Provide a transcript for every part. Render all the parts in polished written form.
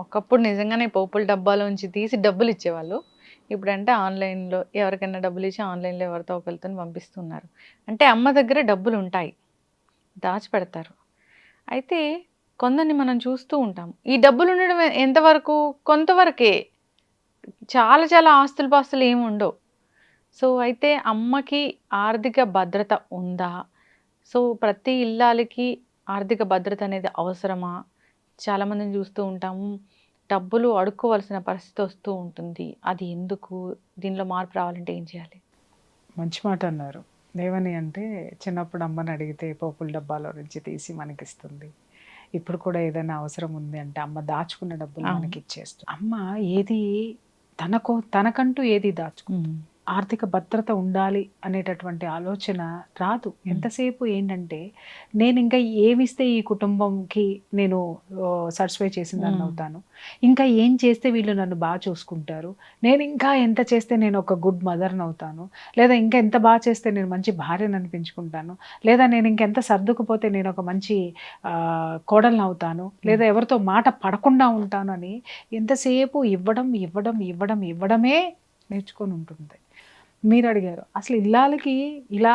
ఒకప్పుడు నిజంగానే పోపుల డబ్బాలోంచి తీసి డబ్బులు ఇచ్చేవాళ్ళు. ఇప్పుడంటే ఆన్‌లైన్‌లో ఎవరికైనా డబ్బులు ఇచ్చి ఆన్‌లైన్‌లో ఎవరితో ఒకళ్ళతోని పంపిస్తున్నారు. అంటే అమ్మ దగ్గర డబ్బులుంటాయి. దాచిపెడతారు. అయితే కొందరిని మనం చూస్తూ ఉంటాం. ఈ డబ్బులుండడం ఎంతవరకు? కొంతవరకే. చాలా చాలా ఆస్తులు-పాస్తులు ఏమి ఉండవు. సో, అయితే అమ్మకి ఆర్థిక భద్రత ఉందా? సో, ప్రతి ఇల్లాలికి ఆర్థిక భద్రత అనేది అవసరమా? చాలామందిని చూస్తూ ఉంటాము. డబ్బులు అడుక్కోవాల్సిన పరిస్థితి వస్తూ ఉంటుంది. అది ఎందుకు? దీనిలో మార్పు రావాలంటే ఏం చేయాలి? మంచి మాట అన్నారు. ఏమని అంటే, చిన్నప్పుడు అమ్మని అడిగితే పోపుల డబ్బాలో నుంచి తీసి మనకిస్తుంది. ఇప్పుడు కూడా ఏదైనా అవసరం ఉంది అంటే అమ్మ దాచుకున్న డబ్బులు అవును. మనకిచ్చేస్తుంది. అమ్మ ఏది తనకంటూ ఏది దాచుకోదు. ఆర్థిక భద్రత ఉండాలి అనేటటువంటి ఆలోచన రాదు. ఎంతసేపు ఏంటంటే, నేనింకా ఏమిస్తే ఈ కుటుంబంకి నేను సాటిస్ఫై చేసిందాన్ని అవుతాను. ఇంకా ఏం చేస్తే వీళ్ళు నన్ను చూసుకుంటారు. నేనింకా ఎంత చేస్తే నేను ఒక గుడ్ మదర్‌ని అవుతాను. లేదా ఇంకా ఎంత చేస్తే నేను మంచి భార్యని అనిపించుకుంటాను. లేదా నేను ఇంకెంత సర్దుకుపోతే నేను ఒక మంచి కోడలిని అవుతాను. లేదా ఎవరితో మాట పడకుండా ఉంటాను అని ఎంతసేపు ఇవ్వడమే నేర్చుకొని ఉంటుంది. మీరు అడిగారు. అసలు ఇల్లాలకి ఇలా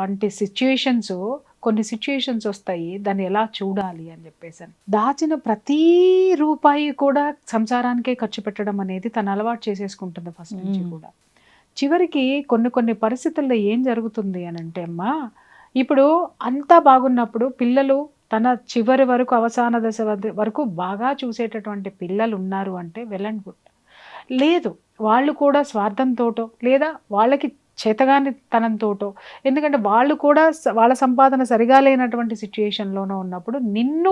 అంటే కొన్ని సిట్యుయేషన్స్ వస్తాయి. దాన్ని ఎలా చూడాలి అని చెప్పేసని. దాచిన ప్రతి రూపాయి కూడా సంసారానికే ఖర్చు పెట్టడం అనేది తను అలవాటు చేసేసుకుంటుంది ఫస్ట్ నుంచి కూడా. చివరికి కొన్ని పరిస్థితుల్లో ఏం జరుగుతుంది అనంటే అమ్మా, ఇప్పుడు అంతా బాగున్నప్పుడు పిల్లలు తన చివరి వరకు అవసాన దశ వరకు బాగా చూసేటటువంటి పిల్లలు ఉన్నారు అంటే వెల్ అండ్ గుడ్. లేదు, వాళ్ళు కూడా స్వార్థంతోటో లేదా వాళ్ళకి చేతగాని తనంతోటో, ఎందుకంటే వాళ్ళు కూడా వాళ్ళ సంపాదన సరిగా లేనటువంటి సిచ్యుయేషన్‌లోనో ఉన్నప్పుడు నిన్ను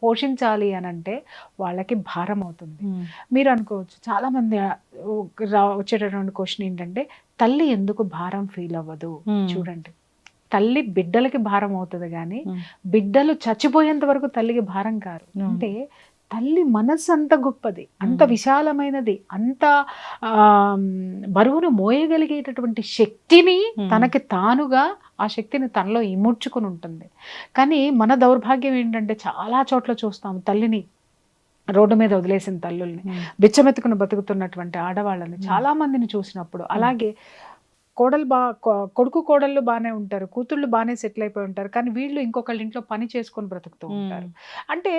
పోషించాలి అనంటే వాళ్ళకి భారం అవుతుంది. మీరు అనుకోవచ్చు చాలామంది వచ్చేటటువంటి క్వెషన్ ఏంటంటే, తల్లి ఎందుకు భారం ఫీల్ అవ్వదు? చూడండి, తల్లి బిడ్డలకి భారం అవుతది గానీ, బిడ్డలు చచ్చిపోయేంత వరకు తల్లికి భారం కారు. అంటే తల్లి మనస్సు అంత గొప్పది, అంత విశాలమైనది, అంత బరువును మోయగలిగేటటువంటి శక్తిని తనకి తానుగా ఆ శక్తిని తనలో ఇముడ్చుకుని ఉంటుంది. కానీ మన దౌర్భాగ్యం ఏంటంటే, చాలా చోట్ల చూస్తాం తల్లిని రోడ్డు మీద వదిలేసిన తల్లుల్ని, బిచ్చమెత్తుకుని బతుకుతున్నటువంటి ఆడవాళ్ళని చాలా మందిని చూసినప్పుడు. అలాగే కొడుకు కోడళ్ళు బాగానే ఉంటారు, కూతుళ్ళు బాగానే సెటిల్ అయిపోయి ఉంటారు, కానీ వీళ్ళు ఇంకొకళ్ళ ఇంట్లో పని చేసుకొని బ్రతుకుతూ ఉంటారు. అంటే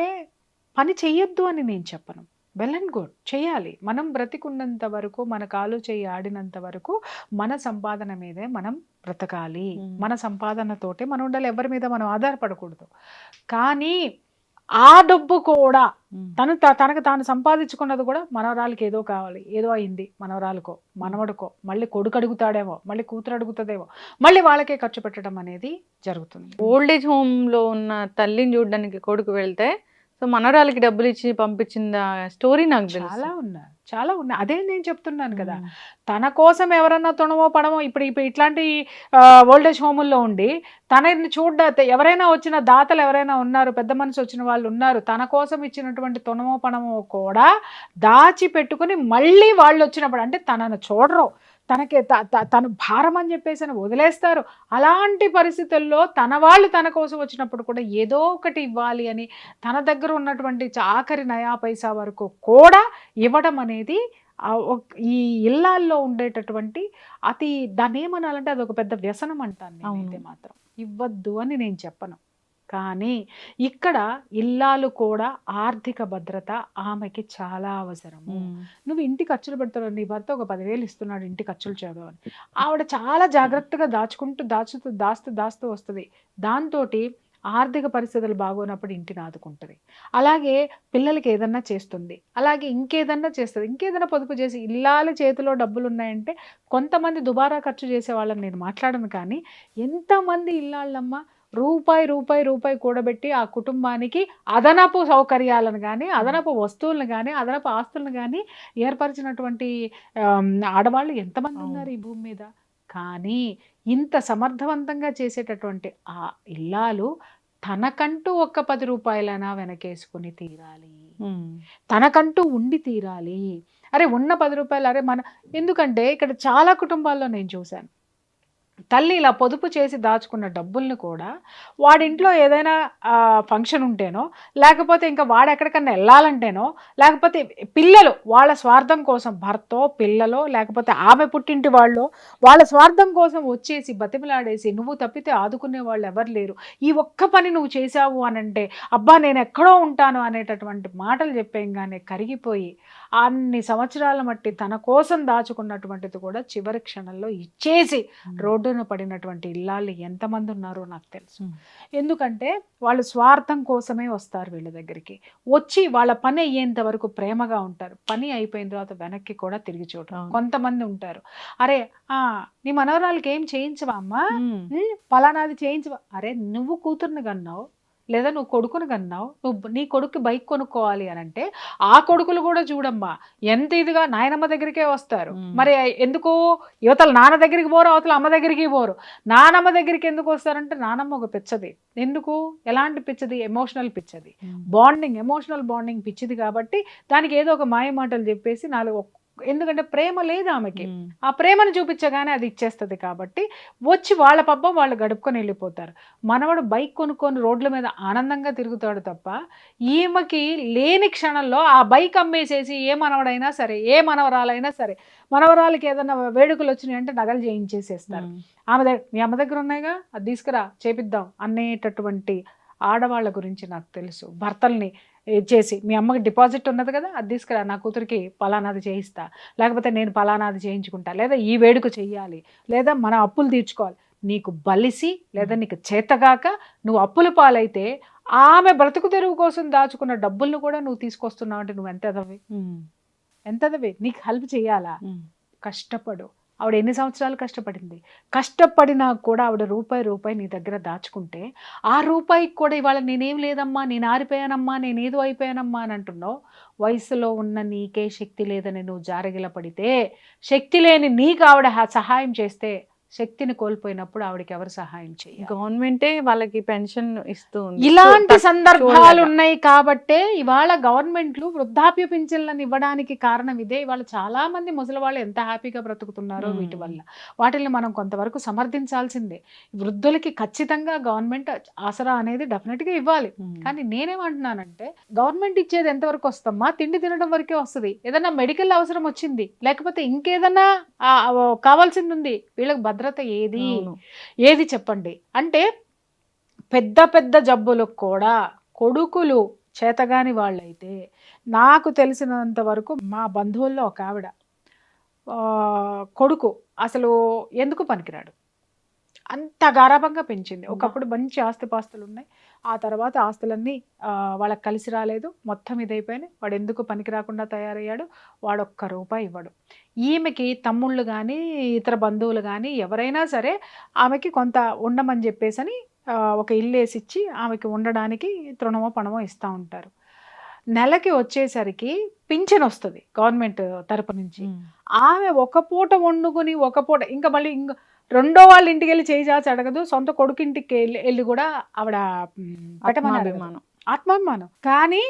పని చెయ్యొద్దు అని నేను చెప్పను, వెల్ అండ్ గుడ్, చేయాలి. మనం బ్రతికున్నంత వరకు, మన కాలు చెయ్యి ఆడినంత వరకు మన సంపాదన మీదే మనం బ్రతకాలి. మన సంపాదనతోటే మనం ఉండాలి, ఎవరి మీద మనం ఆధారపడకూడదు. కానీ ఆ డబ్బు కూడా తనకు తాను సంపాదించుకున్నది కూడా మనవరాలకి ఏదో కావాలి, ఏదో అయింది మనవరాలకో మనవడికో, మళ్ళీ కొడుకు అడుగుతాడేమో, మళ్ళీ కూతురు అడుగుతుందేమో, మళ్ళీ వాళ్ళకే ఖర్చు పెట్టడం అనేది జరుగుతుంది. ఓల్డ్ ఏజ్ హోమ్‌లో ఉన్న తల్లిని చూడడానికి కొడుకు వెళ్తే, సో మనవరాలికి డబ్బులు ఇచ్చి పంపించిన స్టోరీ నాకు తెలుసు. చాలా ఉన్నాయి. అదే నేను చెప్తున్నాను కదా, తన కోసం ఎవరన్నా తుణమో పడమో ఇప్పుడు ఇట్లాంటి ఓల్డ్ ఏజ్ హోముల్లో ఉండి తనని ఎవరైనా వచ్చిన దాతలు ఎవరైనా ఉన్నారు, పెద్ద మనిషి వచ్చిన వాళ్ళు ఉన్నారు, తన కోసం ఇచ్చినటువంటి తుణమో పణమో కూడా దాచి పెట్టుకుని మళ్ళీ వాళ్ళు వచ్చినప్పుడు అంటే తనను చూడరు, తనకి తను భారం అని చెప్పేసి వదిలేస్తారు. అలాంటి పరిస్థితుల్లో తన వాళ్ళు తన కోసం వచ్చినప్పుడు కూడా ఏదో ఒకటి ఇవ్వాలి అని తన దగ్గర ఉన్నటువంటి ఆఖరి నయా పైసా వరకు కూడా ఇవ్వడం అనేది ఈ ఇళ్ళల్లో ఉండేటటువంటి దాన్ని ఏమనాలంటే అదొక పెద్ద వ్యసనం అంటాను నేనైతే మాత్రం. ఇవ్వద్దు అని నేను చెప్పను. కానీ ఇక్కడ ఇల్లాలు కూడా ఆర్థిక భద్రత ఆమెకి చాలా అవసరము. నువ్వు ఇంటి ఖర్చులు పెడతావు, నీ భర్త ఒక 10,000 ఇస్తున్నాడు ఇంటి ఖర్చులు చేయడం, ఆవిడ చాలా జాగ్రత్తగా దాస్తూ వస్తుంది. దాంతోటి ఆర్థిక పరిస్థితులు బాగోనప్పుడు ఇంటిని ఆదుకుంటుంది. అలాగే పిల్లలకి ఏదన్నా చేస్తుంది, అలాగే ఇంకేదన్నా చేస్తుంది, ఇంకేదన్నా పొదుపు చేసి. ఇల్లాల చేతిలో డబ్బులు ఉన్నాయంటే కొంతమంది దుబారా ఖర్చు చేసే వాళ్ళని నేను మాట్లాడను, కానీ ఎంతమంది ఇల్లాళ్ళమ్మ రూపాయి కూడబెట్టి ఆ కుటుంబానికి అదనపు సౌకర్యాలను కానీ, అదనపు వస్తువులను కానీ, అదనపు ఆస్తులను కానీ ఏర్పరిచినటువంటి ఆడవాళ్ళు ఎంతమంది ఉన్నారు ఈ భూమి మీద. కానీ ఇంత సమర్థవంతంగా చేసేటటువంటి ఆ ఇల్లాలు తనకంటూ ఒక్క 10 రూపాయలైనా వెనకేసుకుని తీరాలి, తనకంటూ ఉండి తీరాలి. అరే ఉన్న 10 రూపాయలు, అరే ఎందుకంటే ఇక్కడ చాలా కుటుంబాల్లో నేను చూశాను, తల్లి ఇలా పొదుపు చేసి దాచుకున్న డబ్బుల్ని కూడా వాడింట్లో ఏదైనా ఫంక్షన్ ఉంటేనో, లేకపోతే ఇంకా వాడెక్కడికన్నా వెళ్ళాలంటేనో, లేకపోతే పిల్లలు వాళ్ళ స్వార్థం కోసం భర్తో పిల్లలో లేకపోతే ఆమె పుట్టింటి వాళ్ళు వాళ్ళ స్వార్థం కోసం వచ్చేసి బతిమలాడేసి నువ్వు తప్పితే ఆదుకునే వాళ్ళు ఎవరు లేరు, ఈ ఒక్క పని నువ్వు చేశావు అని అంటే అబ్బా నేను ఎక్కడో ఉంటాను అనేటటువంటి మాటలు చెప్పేయంగానే కరిగిపోయి అన్ని సంవత్సరాల మట్టి తన కోసం దాచుకున్నటువంటిది కూడా చివరి క్షణంలో ఇచ్చేసి రోడ్డున పడినటువంటి ఇల్లాళ్ళు ఎంతమంది ఉన్నారో నాకు తెలుసు. ఎందుకంటే వాళ్ళు స్వార్థం కోసమే వస్తారు వీళ్ళ దగ్గరికి, వచ్చి వాళ్ళ పని అయ్యేంత వరకు ప్రేమగా ఉంటారు, పని అయిపోయిన తర్వాత వెనక్కి కూడా తిరిగి చూడరు. కొంతమంది ఉంటారు, అరే నీ మనవరాలకి ఏం చేయించవా అమ్మా, పలానాది చేయించవా, అరే నువ్వు కూతుర్ని కన్నావు లేదా నువ్వు కొడుకుని కన్నావు, నువ్వు నీ కొడుకు బైక్ కొనుక్కోవాలి అని అంటే ఆ కొడుకులు కూడా చూడమ్మా ఎంత ఇదిగా నాయనమ్మ దగ్గరికే వస్తారు. మరి ఎందుకు యువతల నాన్న దగ్గరికి పోరు, అవతల అమ్మ దగ్గరికి పోరు. నానమ్మ దగ్గరికి ఎందుకు వస్తారంటే నానమ్మ ఒక పిచ్చది. ఎందుకు, ఎలాంటి పిచ్చది, ఎమోషనల్ పిచ్చది, బాండింగ్, ఎమోషనల్ బాండింగ్ పిచ్చిది. కాబట్టి దానికి ఏదో ఒక మాయ మాటలు చెప్పేసి నాలుగు, ఎందుకంటే ప్రేమ లేదు ఆమెకి, ఆ ప్రేమను చూపించగానే అది ఇచ్చేస్తుంది. కాబట్టి వచ్చి వాళ్ళ పబ్బం వాళ్ళు గడుపుకొని వెళ్ళిపోతారు. మనవడు బైక్ కొనుక్కొని రోడ్ల మీద ఆనందంగా తిరుగుతాడు తప్ప ఈమెకి లేని క్షణంలో ఆ బైక్ అమ్మేసేసి ఏ మనవడైనా సరే ఏ మనవరాలైనా సరే, మనవరాలకి ఏదైనా వేడుకలు వచ్చినాయి అంటే నగలు చేయించేసేస్తారు. ఆమె దగ్గర, మీ అమ్మ దగ్గర ఉన్నాయిగా అది తీసుకురా చేపిద్దాం అనేటటువంటి ఆడవాళ్ళ గురించి నాకు తెలుసు. భర్తల్ని చేసి మీ అమ్మకి డిపాజిట్ ఉన్నది కదా అది తీసుకురా, నా కూతురికి పలానాది చేయిస్తా, లేకపోతే నేను పలానాది చేయించుకుంటా, లేదా ఈ వేడుక చెయ్యాలి, లేదా మన అప్పులు తీర్చుకోవాలి. నీకు బలిసి లేదా నీకు చేతగాక నువ్వు అప్పుల పాలైతే ఆమె బ్రతుకు తెరువు కోసం దాచుకున్న డబ్బులను కూడా నువ్వు తీసుకొస్తున్నావు అంటే నువ్వు ఎంతదవి నీకు హెల్ప్ చేయాలా? కష్టపడు. ఆవిడ ఎన్ని సంవత్సరాలు కష్టపడింది, కష్టపడినా కూడా ఆవిడ రూపాయి నీ దగ్గర దాచుకుంటే ఆ రూపాయికి కూడా ఇవాళ నేనేం లేదమ్మా, నేను ఆరిపోయానమ్మా, నేను ఏదో అయిపోయానమ్మా అని అంటున్నావు. వయసులో ఉన్న నీకే శక్తి లేదని నువ్వు జారగిల పడితే, శక్తి లేని నీకు ఆవిడ సహాయం చేస్తే, శక్తిని కోల్పోయినప్పుడు ఆవిడకి ఎవరు సహాయం చేయాలి? గవర్నమెంటే వాళ్ళకి పెన్షన్ ఇస్తుంది. ఇలాంటి సందర్భాలు ఉన్నాయి కాబట్టే ఇవాళ గవర్నమెంట్లు వృద్ధాప్య పింఛన్లను ఇవ్వడానికి కారణం ఇదే. ఇవాళ చాలా మంది ముసలి వాళ్ళు ఎంత హ్యాపీగా బ్రతుకుతున్నారో వీటి వల్ల. వాటిని మనం కొంతవరకు సమర్థించాల్సిందే. వృద్ధులకి ఖచ్చితంగా గవర్నమెంట్ ఆసరా అనేది డెఫినెట్గా ఇవ్వాలి. కానీ నేనేమంటున్నానంటే గవర్నమెంట్ ఇచ్చేది ఎంతవరకు వస్తమ్మా, తిండి తినడం వరకే వస్తుంది. ఏదన్నా మెడికల్ అవసరం వచ్చింది, లేకపోతే ఇంకేదన్నా కావాల్సింది ఉంది, వీళ్ళకి భద్రత ఏది చెప్పండి? అంటే పెద్ద పెద్ద జబ్బులకు కూడా కొడుకులు చేతగాని వాళ్ళైతే, నాకు తెలిసినంత వరకు మా బంధువుల్లో ఒక ఆవిడ కొడుకు అసలు ఎందుకు పనికిరాడు, అంత గారాభంగా పెంచింది. ఒకప్పుడు మంచి ఆస్తిపాస్తులు ఉన్నాయి, ఆ తర్వాత ఆస్తులన్నీ వాళ్ళకి కలిసి రాలేదు, మొత్తం ఇదైపోయినాయి. వాడు ఎందుకు పనికి రాకుండా తయారయ్యాడు, వాడు ఒక్క రూపాయి ఇవ్వడు. ఈమెకి తమ్ముళ్ళు కానీ ఇతర బంధువులు కానీ ఎవరైనా సరే ఆమెకి కొంత ఉండమని చెప్పేసి ఒక ఇల్లు వేసిచ్చి ఆమెకి ఉండడానికి తృణమో పణమో ఇస్తూ ఉంటారు. నెలకి వచ్చేసరికి పింఛన్ వస్తుంది గవర్నమెంట్ తరపు నుంచి. ఆమె ఒక పూట వండుకుని ఒక పూట ఇంకా మళ్ళీ రెండో వాళ్ళ ఇంటికి వెళ్ళి చేయి చాచి అడగదు, సొంత కొడుకింటికి వెళ్ళి కూడా ఆవిడ ఆత్మాభిమానం. కానీ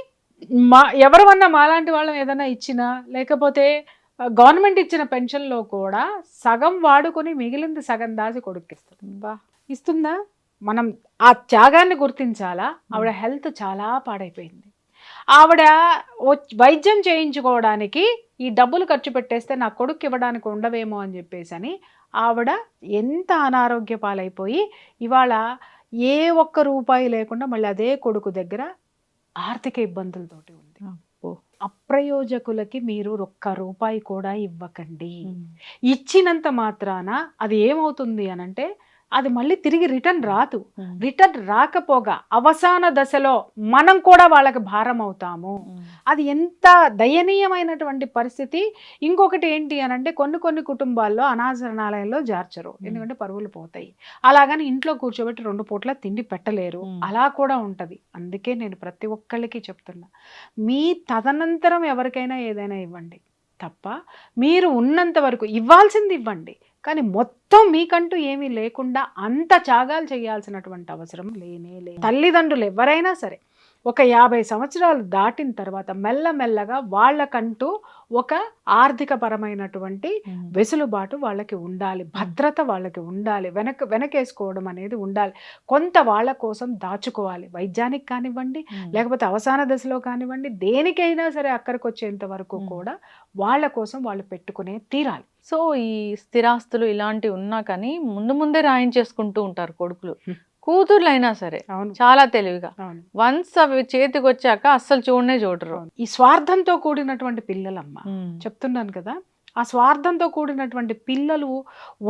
ఎవరన్నా మాలాంటి వాళ్ళం ఏదైనా ఇచ్చినా, లేకపోతే గవర్నమెంట్ ఇచ్చిన పెన్షన్లో కూడా సగం వాడుకొని మిగిలింది సగం దాచి కొడుక్కిస్తుంది. ఇస్తుందా? మనం ఆ త్యాగాన్ని గుర్తించాలా. ఆవిడ హెల్త్ చాలా పాడైపోయింది. ఆవిడ వైద్యం చేయించుకోవడానికి ఈ డబ్బులు ఖర్చు పెట్టేస్తే నా కొడుకు ఇవ్వడానికి ఉండవేమో అని చెప్పేసి అని ఆవిడ ఎంత అనారోగ్య పాలైపోయి ఇవాళ ఏ ఒక్క రూపాయి లేకుండా మళ్ళీ అదే కొడుకు దగ్గర ఆర్థిక ఇబ్బందులతోటి ఉంది. అప్రయోజకులకి మీరు ఒక్క రూపాయి కూడా ఇవ్వకండి. ఇచ్చినంత మాత్రాన అది ఏమవుతుంది అనంటే అది మళ్ళీ తిరిగి రిటర్న్ రాదు. రిటర్న్ రాకపోగా అవసాన దశలో మనం కూడా వాళ్ళకి భారం అవుతాము. అది ఎంత దయనీయమైనటువంటి పరిస్థితి. ఇంకొకటి ఏంటి అనంటే కొన్ని కుటుంబాల్లో అనాథాలయాల్లో జార్చరు, ఎందుకంటే పరువులు పోతాయి. అలాగని ఇంట్లో కూర్చోబెట్టి 2 పూట్ల తిండి పెట్టలేరు, అలా కూడా ఉంటది. అందుకే నేను ప్రతి ఒక్కళ్ళకి చెప్తున్నా, మీ తదనంతరం ఎవరికైనా ఏదైనా ఇవ్వండి తప్ప మీరు ఉన్నంత వరకు ఇవ్వాల్సింది ఇవ్వండి. కానీ మొత్తం మీకంటూ ఏమీ లేకుండా అంత త్యాగాలు చేయాల్సినటువంటి అవసరం లేనే లేదు. తల్లిదండ్రులు ఎవరైనా సరే ఒక 50 సంవత్సరాలు దాటిన తర్వాత మెల్లమెల్లగా వాళ్ళకంటూ ఒక ఆర్థిక పరమైనటువంటి వెసులుబాటు వాళ్ళకి ఉండాలి, భద్రత వాళ్ళకి ఉండాలి, వెనకేసుకోవడం అనేది ఉండాలి. కొంత వాళ్ళ కోసం దాచుకోవాలి, వైద్యానికి కానివ్వండి, లేకపోతే అవసాన దశలో కానివ్వండి, దేనికైనా సరే అక్కడికి వచ్చేంత వరకు కూడా వాళ్ళ కోసం వాళ్ళు పెట్టుకునే తీరాలి. సో ఈ స్థిరాస్తులు ఇలాంటివి ఉన్నా కానీ ముందే రాయించేసుకుంటూ ఉంటారు కొడుకులు, కూతుర్లు అయినా సరే అవును, చాలా తెలివిగా. అవును. వన్స్ అవి చేతికి వచ్చాక అస్సలు చూడరు. ఈ స్వార్థంతో కూడినటువంటి పిల్లలమ్మ, చెప్తున్నాను కదా, ఆ స్వార్థంతో కూడినటువంటి పిల్లలు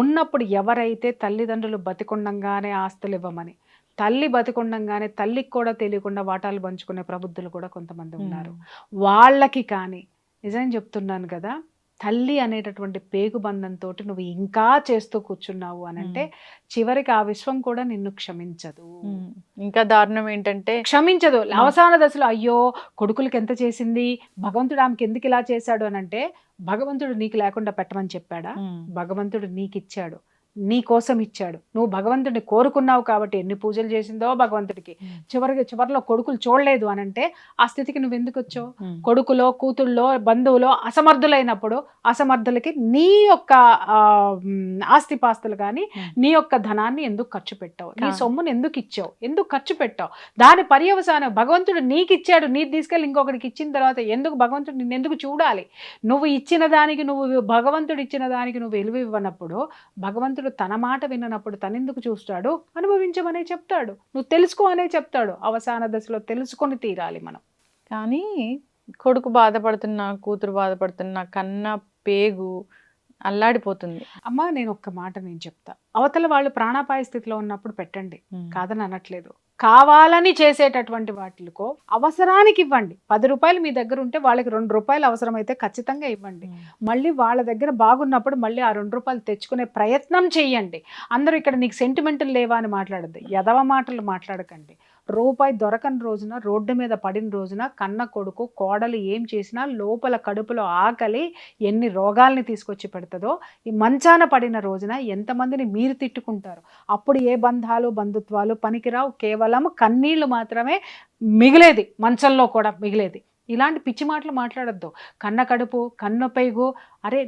ఉన్నప్పుడు ఎవరైతే తల్లిదండ్రులు బతికుండంగానే ఆస్తులు ఇవ్వమని, తల్లి బతికుండంగానే తల్లికి కూడా తెలియకుండా వాటాలు పంచుకునే ప్రబుద్ధులు కూడా కొంతమంది ఉన్నారు. వాళ్ళకి కానీ నిజం చెప్తున్నాను కదా, తల్లి అనేటటువంటి పేగుబంధంతో నువ్వు ఇంకా చేస్తూ కూర్చున్నావు అని అంటే చివరికి ఆ విశ్వం కూడా నిన్ను క్షమించదు. ఇంకా దారుణం ఏంటంటే క్షమించదు. అవసాన దశలో అయ్యో కొడుకులకి ఎంత చేసింది, భగవంతుడు ఆమెకి ఎందుకు ఇలా చేశాడు అని అంటే, భగవంతుడు నీకు లేకుండా పెట్టమని చెప్పాడా? భగవంతుడు నీకు ఇచ్చాడు, నీ కోసం ఇచ్చాడు. నువ్వు భగవంతుడిని కోరుకున్నావు కాబట్టి ఎన్ని పూజలు చేసిందో భగవంతుడికి. చివరిలో కొడుకులు చూడలేదు అని అంటే ఆ స్థితికి నువ్వు ఎందుకు వచ్చావు? కొడుకులో కూతుళ్ళో బంధువులో అసమర్థులైనప్పుడు అసమర్థులకి నీ యొక్క ఆస్తిపాస్తులు కానీ నీ యొక్క ధనాన్ని ఎందుకు ఖర్చు పెట్టావు? నీ సొమ్మును ఎందుకు ఇచ్చావు? ఎందుకు ఖర్చు పెట్టావు? దాని పర్యవసానం భగవంతుడు నీకు ఇచ్చాడు, నీ తీసుకెళ్ళి ఇంకొకరికి ఇచ్చిన తర్వాత ఎందుకు భగవంతుడు నిన్ను ఎందుకు చూడాలి? నువ్వు ఇచ్చిన దానికి, నువ్వు భగవంతుడు ఇచ్చిన దానికి నువ్వు విలువ ఇవ్వనప్పుడు, భగవంతుడు తన మాట విననప్పుడు తనెందుకు చూస్తాడు? అనుభవించమనే చెప్తాడు, నువ్వు తెలుసుకో అనే చెప్తాడు. అవసాన దశలో తెలుసుకొని తీరాలి మనం. కానీ కొడుకు బాధపడుతున్నా, కూతురు బాధపడుతున్నా, కన్న పేగు అల్లాడిపోతుంది. అమ్మా నేను ఒక్క మాట నేను చెప్తా, అవతల వాళ్ళు ప్రాణాపాయ స్థితిలో ఉన్నప్పుడు పెట్టండి, కాదని అనట్లేదు. కావాలని చేసేటటువంటి వాటికో అవసరానికి ఇవ్వండి. 10 రూపాయలు మీ దగ్గర ఉంటే వాళ్ళకి 2 రూపాయలు అవసరమైతే ఖచ్చితంగా ఇవ్వండి. మళ్ళీ వాళ్ళ దగ్గర బాగున్నప్పుడు మళ్ళీ ఆ 2 రూపాయలు తెచ్చుకునే ప్రయత్నం చెయ్యండి. అందరూ ఇక్కడ నీకు సెంటిమెంటల్ లేవా అని మాట్లాడద్దు, ఎదవ మాటలు మాట్లాడకండి. రూపాయి దొరకని రోజున, రోడ్డు మీద పడిన రోజున కన్న కొడుకు కోడలు ఏం చేసినా లోపల కడుపులో ఆకలి ఎన్ని రోగాల్ని తీసుకొచ్చి పెడుతుందో, ఈ మంచాన పడిన రోజున ఎంతమందిని మీరు తిట్టుకుంటారు. అప్పుడు ఏ బంధాలు బంధుత్వాలు పనికిరావు, కేవలం కన్నీళ్లు మాత్రమే మిగిలేది, మంచంలో కూడా మిగిలేది. ఇలాంటి పిచ్చి మాటలు మాట్లాడద్దు. కన్న కడుపు, కన్ను పేగు, అరే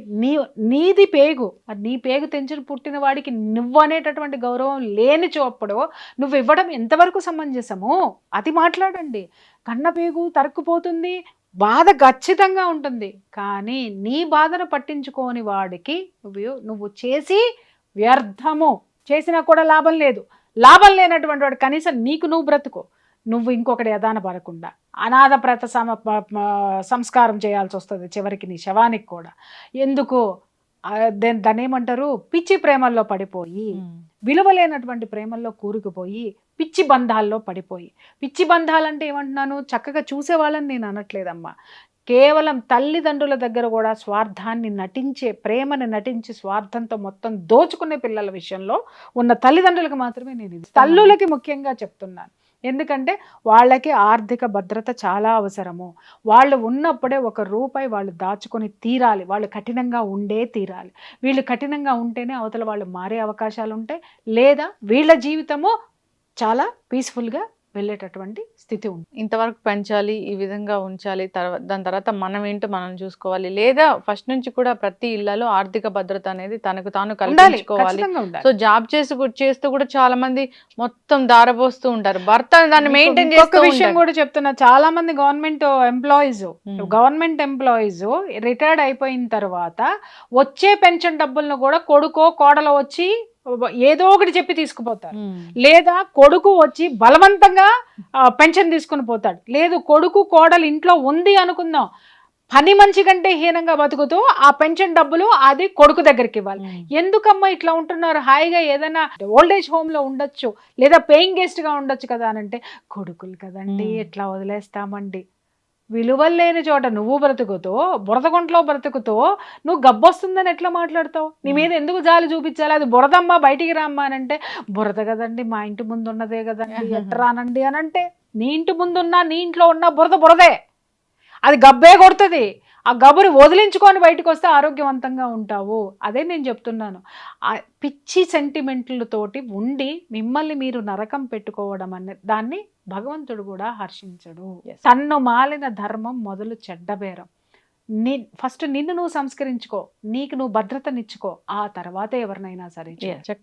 నీది పేగు, నీ పేగు తెంచుని పుట్టిన వాడికి నువ్వు అనేటటువంటి గౌరవం లేని చోప్పుడు నువ్వు ఇవ్వడం ఎంతవరకు సమంజసము? అది మాట్లాడండి. కన్న పేగు తరుక్కుపోతుంది, బాధ ఖచ్చితంగా ఉంటుంది. కానీ నీ బాధను పట్టించుకోని వాడికి నువ్వు చేసి వ్యర్థము, చేసినా కూడా లాభం లేదు. లాభం లేనటువంటి వాడు కనీసం నీకు నువ్వు బ్రతుకు, నువ్వు ఇంకొకటి యదాన పడకుండా అనాథ ప్రత సంస్కారం చేయాల్సి వస్తుంది చివరికి నీ శవానికి కూడా. ఎందుకు? దాన్ని ఏమంటారు, పిచ్చి ప్రేమల్లో పడిపోయి, విలువలేనటువంటి ప్రేమల్లో కూరుకుపోయి, పిచ్చి బంధాల్లో పడిపోయి. పిచ్చి బంధాలంటే ఏమంటున్నాను, చక్కగా చూసేవాళ్ళని నేను అనట్లేదమ్మా. కేవలం తల్లిదండ్రుల దగ్గర కూడా స్వార్థాన్ని నటించే, ప్రేమను నటించి స్వార్థంతో మొత్తం దోచుకునే పిల్లల విషయంలో ఉన్న తల్లిదండ్రులకు మాత్రమే నేను ఇది, తల్లులకి ముఖ్యంగా చెప్తున్నాను. ఎందుకంటే వాళ్ళకి ఆర్థిక భద్రత చాలా అవసరము. వాళ్ళు ఉన్నప్పుడే 1 రూపాయి వాళ్ళు దాచుకొని తీరాలి, వాళ్ళు కఠినంగా ఉండే తీరాలి. వీళ్ళు కఠినంగా ఉంటేనే అవతల వాళ్ళు మారే అవకాశాలు ఉంటాయి, లేదా వీళ్ళ జీవితము చాలా పీస్ఫుల్గా వెళ్ళేటటువంటి స్థితి ఉంది. ఇంతవరకు పెంచాలి, ఈ విధంగా ఉంచాలి, దాని తర్వాత మనం ఏంటో మనం చూసుకోవాలి, లేదా ఫస్ట్ నుంచి కూడా ప్రతి ఇళ్లలో ఆర్థిక భద్రత అనేది తనకు తాను కల్పించుకోవాలి. సో జాబ్ చేస్తూ కూడా చాలా మంది మొత్తం దారబోస్తూ ఉంటారు, భర్త దాన్ని మెయింటైన్ చేస్తూ. విషయం కూడా చెప్తున్నా, చాలా మంది గవర్నమెంట్ ఎంప్లాయీస్ రిటైర్డ్ అయిపోయిన తర్వాత వచ్చే పెన్షన్ డబ్బులను కూడా కొడుకో కోడలో వచ్చి ఏదో ఒకటి చెప్పి తీసుకుపోతారు, లేదా కొడుకు వచ్చి బలవంతంగా పెన్షన్ తీసుకుని పోతాడు. లేదు కొడుకు కోడలు ఇంట్లో ఉంది అనుకుందాం, పని మనిషి కంటే హీనంగా బతుకుతూ ఆ పెన్షన్ డబ్బులు అది కొడుకు దగ్గరికి ఇవ్వాలి. ఎందుకమ్మా ఇట్లా ఉంటున్నారు? హాయిగా ఏదైనా ఓల్డేజ్ హోమ్ లో ఉండొచ్చు, లేదా పేయింగ్ గెస్ట్ గా ఉండొచ్చు కదా అని అంటే, కొడుకులు కదండి ఎట్లా వదిలేస్తామండి. విలువలు లేని చోట నువ్వు బ్రతుకుతూ, బురదగుంట్లో బ్రతుకుతూ నువ్వు గబ్బొస్తుందని ఎట్లా మాట్లాడతావు? నీ మీద ఎందుకు జాలి చూపించాలి? అది బురదమ్మా బయటికి రామ్మా అని అంటే, బురద కదండి మా ఇంటి ముందు ఉన్నదే కదండి ఎట్రానండి అని అంటే, నీ ఇంటి ముందున్నా నీ ఇంట్లో ఉన్న బురదే, అది గబ్బే కొడుతుంది. ఆ గబురు వదిలించుకొని బయటకు వస్తే ఆరోగ్యవంతంగా ఉంటావు. అదే నేను చెప్తున్నాను. ఆ పిచ్చి సెంటిమెంట్లతోటి ఉండి మిమ్మల్ని మీరు నరకం పెట్టుకోవడం అనే దాన్ని భగవంతుడు కూడా హర్షించడు. Yes. తన్ను మాలిన ధర్మం మొదలు చెడ్డబేరం. ఫస్ట్ నిన్ను నువ్వు సంస్కరించుకో, నీకు నువ్వు భద్రతనిచ్చుకో, ఆ తర్వాతే ఎవరినైనా సరే చూడు. చక్కగా